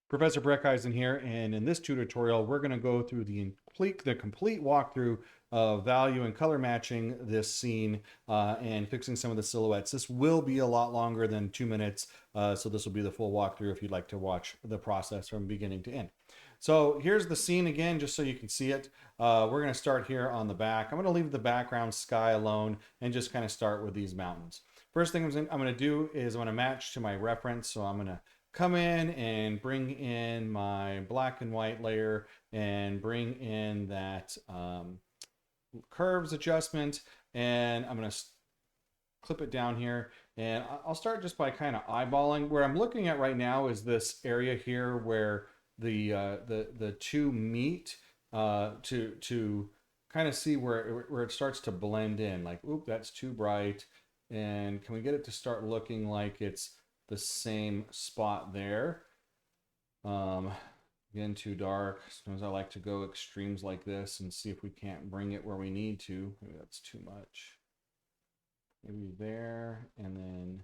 Professor Breckeisen here, and in this tutorial, we're going to go through the complete walkthrough of value and color matching this scene and fixing some of the silhouettes. This will be a lot longer than 2 minutes, so this will be the full walkthrough if you'd like to watch the process from beginning to end. So here's the scene again, just so you can see it. We're going to start here on the back. I'm going to leave the background sky alone and just kind of start with these mountains. First thing I'm going to do is I'm going to match to my reference, so I'm going to come in and bring in my black and white layer and bring in that curves adjustment, and I'm going to clip it down here, and I'll start just by kind of eyeballing. Where I'm looking at right now is this area here where the two meet to kind of see where it starts to blend in, like, oop, that's too bright, and can we get it to start looking like it's the same spot there. Again, too dark. Sometimes I like to go extremes like this and see if we can't bring it where we need to. Maybe that's too much. Maybe there, and then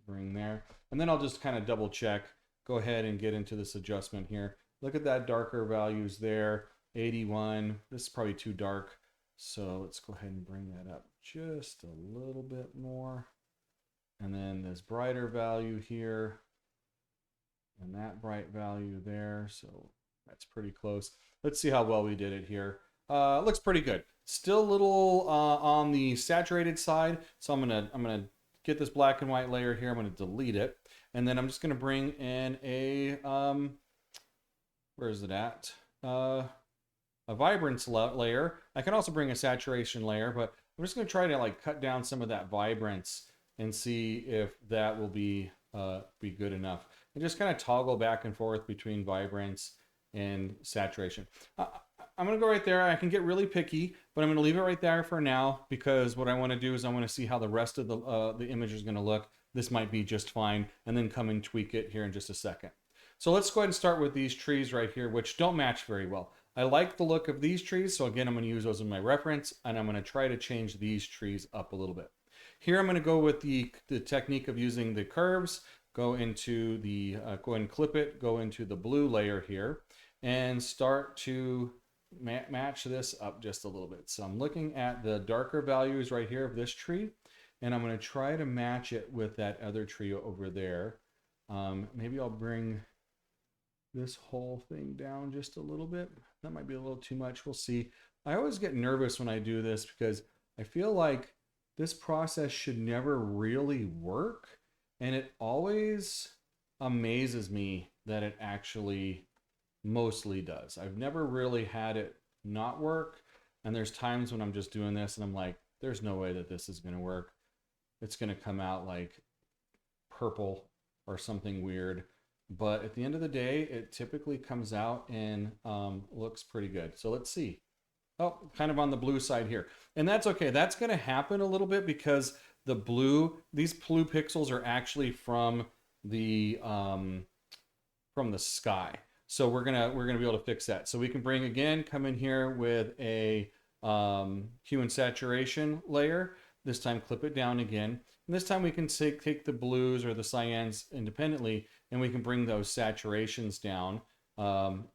bring there. And then I'll just kind of double check. Go ahead and get into this adjustment here. Look at that darker values there. 81. This is probably too dark. So let's go ahead and bring that up just a little bit more. And then this brighter value here and that bright value there. So that's pretty close. Let's see how well we did it here. Looks pretty good. Still a little on the saturated side. So I'm gonna get this black and white layer here. I'm gonna delete it. And then I'm just gonna bring in a, where is it at? A vibrance layer. I can also bring a saturation layer, but I'm just gonna try to like cut down some of that vibrance and see if that will be good enough. And just kind of toggle back and forth between vibrance and saturation. I'm gonna go right there. I can get really picky, but I'm gonna leave it right there for now, because what I wanna do is I wanna see how the rest of the image is gonna look. This might be just fine, and then come and tweak it here in just a second. So let's go ahead and start with these trees right here, which don't match very well. I like the look of these trees, so again, I'm gonna use those in my reference, and I'm gonna try to change these trees up a little bit. Here I'm going to go with the technique of using the curves, go into the, go ahead and clip it, go into the blue layer here, and start to match this up just a little bit. So I'm looking at the darker values right here of this tree, and I'm going to try to match it with that other tree over there. Maybe I'll bring this whole thing down just a little bit. That might be a little too much. We'll see. I always get nervous when I do this because I feel like this process should never really work, and it always amazes me that it actually mostly does. I've never really had it not work, and there's times when I'm just doing this and I'm like, there's no way that this is going to work. It's going to come out like purple or something weird, but at the end of the day, it typically comes out and looks pretty good. So let's see. Oh, kind of on the blue side here. And that's okay. That's going to happen a little bit because these blue pixels are actually from the sky. So we're gonna be able to fix that. So we can come in here with a hue and saturation layer. This time clip it down again. And this time we can take the blues or the cyans independently, and we can bring those saturations down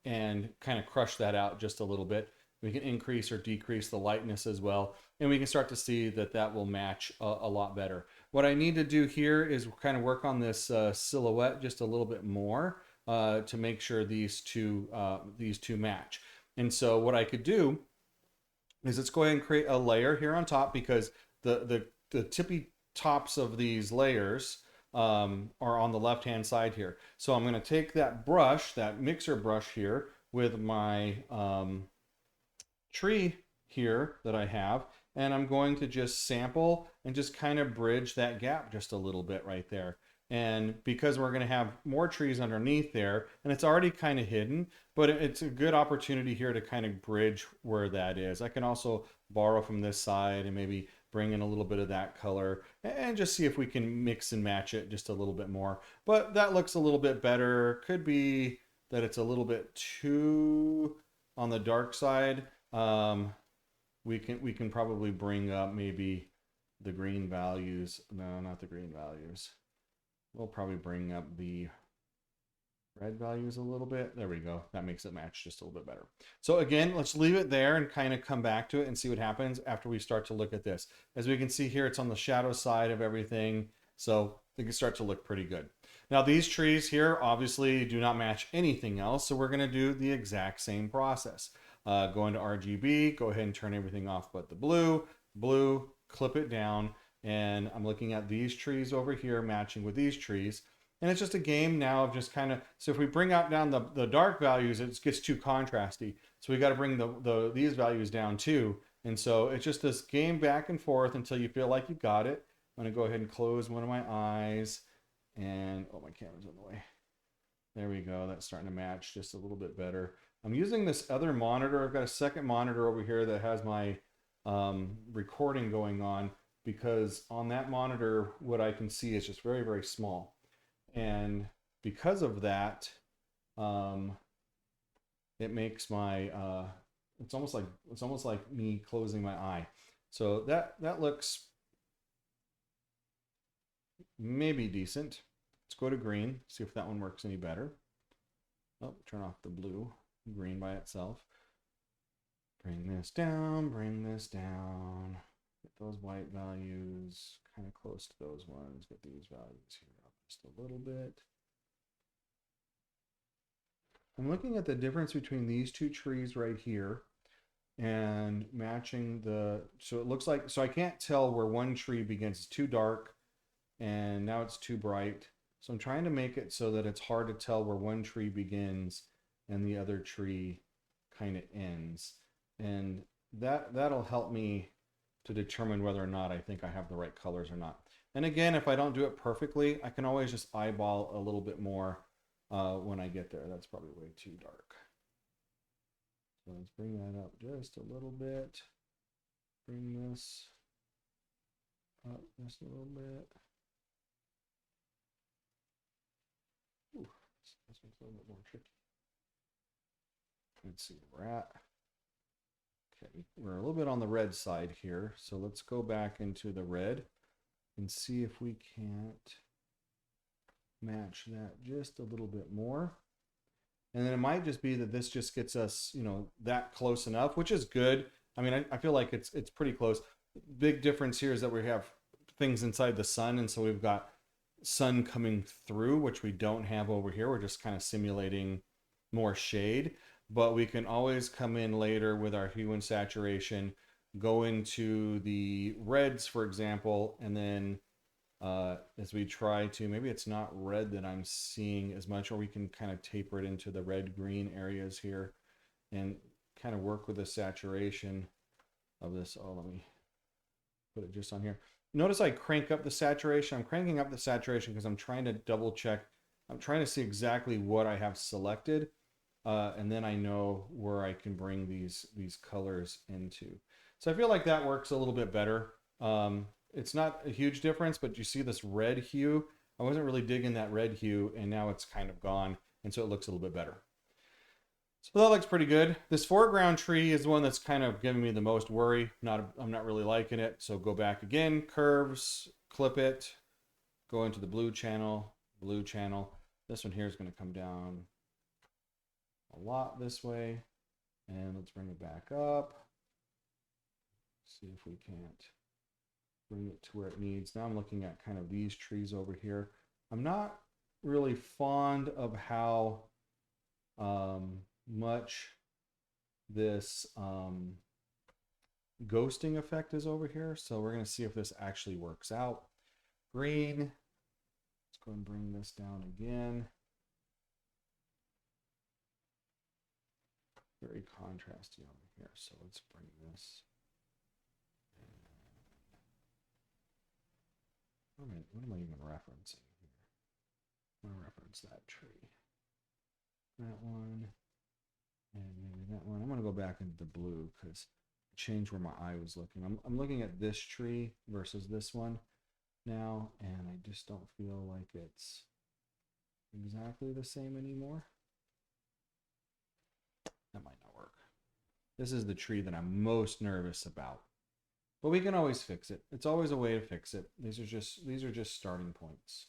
and kind of crush that out just a little bit. We can increase or decrease the lightness as well, and we can start to see that that will match a lot better. What I need to do here is kind of work on this silhouette just a little bit more to make sure these two match. And so what I could do is let's go ahead and create a layer here on top, because the tippy tops of these layers are on the left hand side here. So I'm going to take that brush, that mixer brush here, with my tree here that I have, and I'm going to just sample and just kind of bridge that gap just a little bit right there. And because we're going to have more trees underneath there, and it's already kind of hidden, but it's a good opportunity here to kind of bridge where that is. I can also borrow from this side and maybe bring in a little bit of that color and just see if we can mix and match it just a little bit more. But that looks a little bit better. Could be that it's a little bit too on the dark side. We can probably bring up maybe the green values. No, not the green values. We'll probably bring up the red values a little bit. There we go. That makes it match just a little bit better. So again, let's leave it there and kind of come back to it and see what happens after we start to look at this. As we can see here, it's on the shadow side of everything. So it can start to look pretty good. Now these trees here obviously do not match anything else. So we're going to do the exact same process. Go into RGB, go ahead and turn everything off but the blue, clip it down. And I'm looking at these trees over here matching with these trees. And it's just a game now of just kind of, so if we bring out down the dark values, it gets too contrasty. So we got to bring these values down too. And so it's just this game back and forth until you feel like you got it. I'm going to go ahead and close one of my eyes. And, oh, my camera's in the way. There we go. That's starting to match just a little bit better. I'm using this other monitor. I've got a second monitor over here that has my recording going on, because on that monitor, what I can see is just very, very small. And because of that, it makes my it's almost like me closing my eye. So that looks maybe decent. Let's go to green, see if that one works any better. Oh, turn off the blue, green by itself. Bring this down, get those white values kind of close to those ones, get these values here up just a little bit. I'm looking at the difference between these two trees right here and matching so it looks like, so I can't tell where one tree begins. It's too dark and now it's too bright. So I'm trying to make it so that it's hard to tell where one tree begins and the other tree kind of ends. And that'll help me to determine whether or not I think I have the right colors or not. And again, if I don't do it perfectly, I can always just eyeball a little bit more when I get there. That's probably way too dark. So let's bring that up just a little bit. Bring this up just a little bit. Ooh, this one's a little bit more tricky. Let's see where we're at. Okay, we're a little bit on the red side here, so let's go back into the red and see if we can't match that just a little bit more. And then it might just be that this just gets us, you know, that close enough, which is good. I mean, I feel like it's pretty close. Big difference here is that we have things inside the sun, and so we've got sun coming through, which we don't have over here. We're just kind of simulating more shade, but we can always come in later with our hue and saturation, go into the reds, for example, and then as we try to, maybe it's not red that I'm seeing as much, or we can kind of taper it into the red-green areas here and kind of work with the saturation of this. Oh, let me put it just on here. Notice I crank up the saturation. I'm cranking up the saturation because I'm trying to double check. I'm trying to see exactly what I have selected, and then I know where I can bring these colors into. So I feel like that works a little bit better. It's not a huge difference, but you see this red hue. I wasn't really digging that red hue, and now it's kind of gone, and so it looks a little bit better. So that looks pretty good. This foreground tree is the one that's kind of giving me the most worry. I'm not really liking it. So go back again, curves, clip it, go into the blue channel. This one here is going to come down a lot this way. And let's bring it back up. See if we can't bring it to where it needs. Now I'm looking at kind of these trees over here. I'm not really fond of how much this ghosting effect is over here. So we're going to see if this actually works out. Green. Let's go and bring this down again. Very contrasty over here. So let's bring this. What am I even referencing here? I'm going to reference that tree. That one. And maybe that one. I'm going to go back into the blue because I changed where my eye was looking. I'm looking at this tree versus this one now, and I just don't feel like it's exactly the same anymore. That might not work. This is the tree that I'm most nervous about. But we can always fix it. It's always a way to fix it. These are just starting points.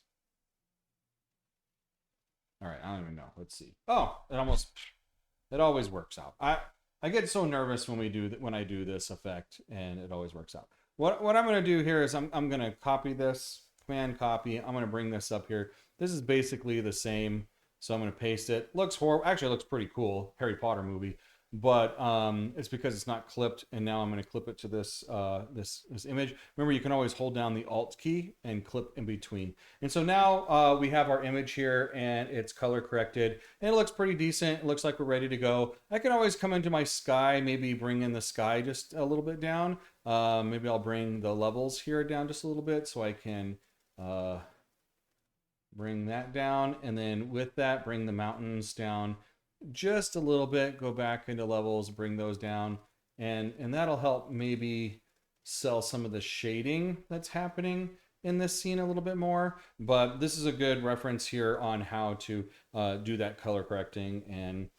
All right, I don't even know. Let's see. Oh, it always works out. I get so nervous when when I do this effect, and it always works out. What I'm gonna do here is I'm gonna copy this, command copy. I'm gonna bring this up here. This is basically the same, so I'm gonna paste it. Looks horrible. Actually, it looks pretty cool. Harry Potter movie, but it's because it's not clipped, and now I'm gonna clip it to this this image. Remember, you can always hold down the Alt key and clip in between. And so now we have our image here, and it's color corrected, and it looks pretty decent. It looks like we're ready to go. I can always come into my sky, maybe bring in the sky just a little bit down. Maybe I'll bring the levels here down just a little bit so I can bring that down, and then with that bring the mountains down just a little bit. Go back into levels, bring those down, and that'll help maybe sell some of the shading that's happening in this scene a little bit more. But this is a good reference here on how to do that color correcting, and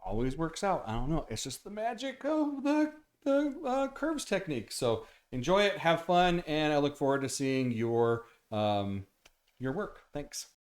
always works out. I don't know, it's just the magic of the curves technique. So enjoy it, have fun, and I look forward to seeing your work. Thanks.